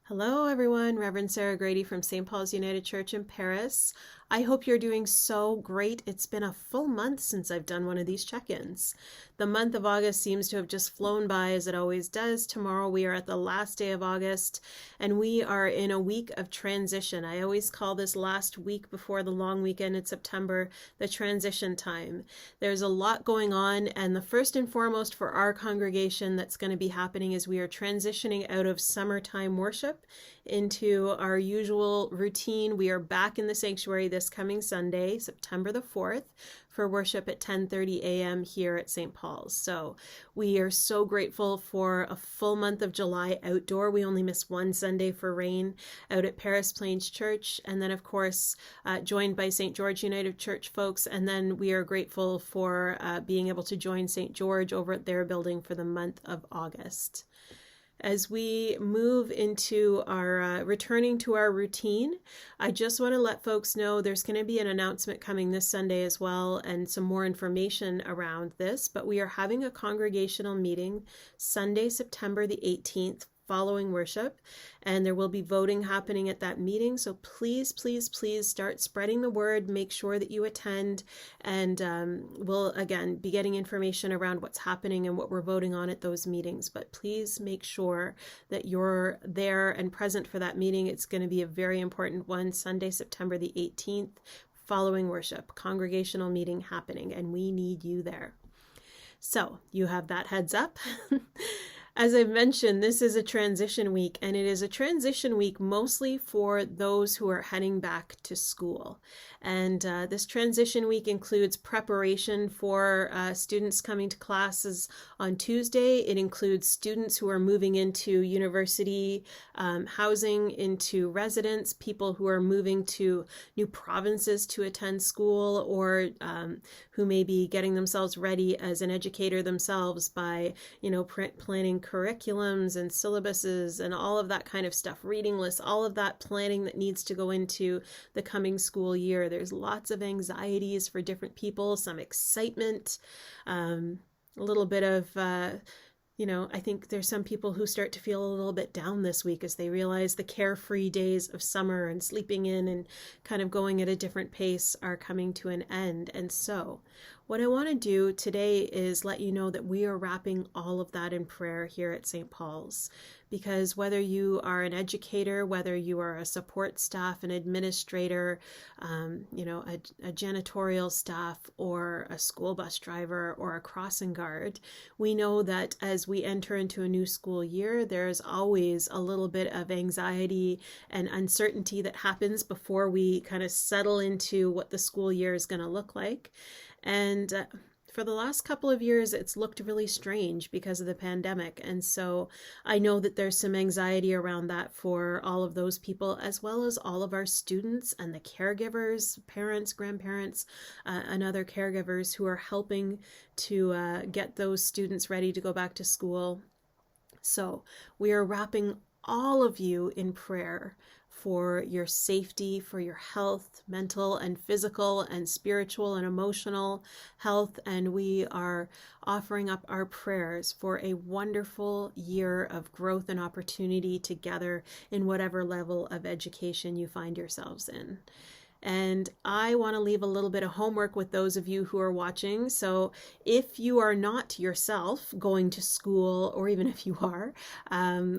Hello, everyone. Reverend Sarah Grady from St. Paul's United Church in Paris. I hope you're doing so great. It's been a full month since I've done one of these check-ins. The month of August seems to have just flown by as it always does. Tomorrow we are at the last day of August and we are in a week of transition. I always call this last week before the long weekend in September the transition time. There's a lot going on, and the first and foremost for our congregation that's going to be happening is we are transitioning out of summertime worship into our usual routine. We are back in the sanctuary this coming Sunday, September the 4th, for worship at 10:30 a.m. here at St. Paul's. So we are so grateful for a full month of July outdoor. We only miss one Sunday for rain out at Paris Plains Church, and then of course joined by St. George United Church folks, and then we are grateful for being able to join St. George over at their building for the month of August. As we move into our returning to our routine, I just want to let folks know there's going to be an announcement coming this Sunday as well, and some more information around this, but we are having a congregational meeting Sunday, September the 18th, following worship, and there will be voting happening at that meeting. So please, please, please start spreading the word. Make sure that you attend, and we'll again be getting information around what's happening and what we're voting on at those meetings. But please make sure that you're there and present for that meeting. It's going to be a very important one, Sunday, September the 18th, following worship, congregational meeting happening, and we need you there. So you have that heads up. As I've mentioned, this is a transition week, and it is a transition week mostly for those who are heading back to school. And this transition week includes preparation for students coming to classes on Tuesday. It includes students who are moving into university housing, into residence, people who are moving to new provinces to attend school, or who may be getting themselves ready as an educator themselves by, planning curriculums and syllabuses and all of that kind of stuff, reading lists, all of that planning that needs to go into the coming school year. There's lots of anxieties for different people, some excitement, a little bit of I think there's some people who start to feel a little bit down this week as they realize the carefree days of summer and sleeping in and kind of going at a different pace are coming to an end. And so what I want to do today is let you know that we are wrapping all of that in prayer here at St. Paul's, because whether you are an educator, whether you are a support staff, an administrator, a janitorial staff, or a school bus driver, or a crossing guard, we know that as we enter into a new school year, there's always a little bit of anxiety and uncertainty that happens before we kind of settle into what the school year is going to look like. And for the last couple of years, it's looked really strange because of the pandemic. And so I know that there's some anxiety around that for all of those people, as well as all of our students and the caregivers, parents, grandparents, and other caregivers who are helping to get those students ready to go back to school. So we are wrapping all of you in prayer for your safety, for your health, mental and physical and spiritual and emotional health. And we are offering up our prayers for a wonderful year of growth and opportunity together in whatever level of education you find yourselves in. And I want to leave a little bit of homework with those of you who are watching. So if you are not yourself going to school, or even if you are,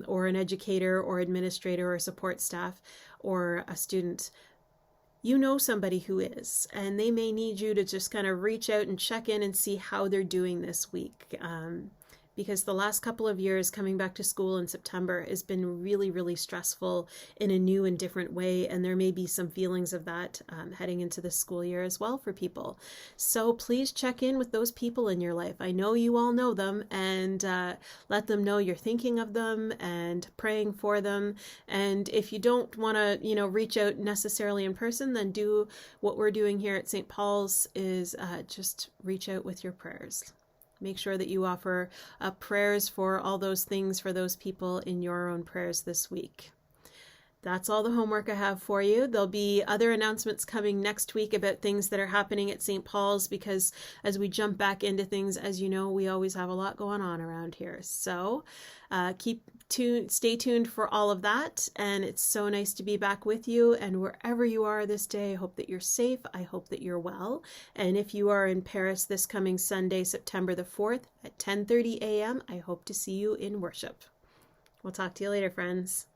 or an educator or administrator or support staff or a student, you know somebody who is, and they may need you to just kind of reach out and check in and see how they're doing this week. Because the last couple of years coming back to school in September has been really, really stressful in a new and different way. And there may be some feelings of that heading into the school year as well for people. So please check in with those people in your life. I know you all know them, and let them know you're thinking of them and praying for them. And if you don't want to, reach out necessarily in person, then do what we're doing here at St. Paul's is just reach out with your prayers. Make sure that you offer prayers for all those things for those people in your own prayers this week. That's all the homework I have for you. There'll be other announcements coming next week about things that are happening at St. Paul's, because as we jump back into things, as you know, we always have a lot going on around here. So stay tuned for all of that. And it's so nice to be back with you. And wherever you are this day, I hope that you're safe. I hope that you're well. And if you are in Paris this coming Sunday, September the 4th at 10:30 a.m., I hope to see you in worship. We'll talk to you later, friends.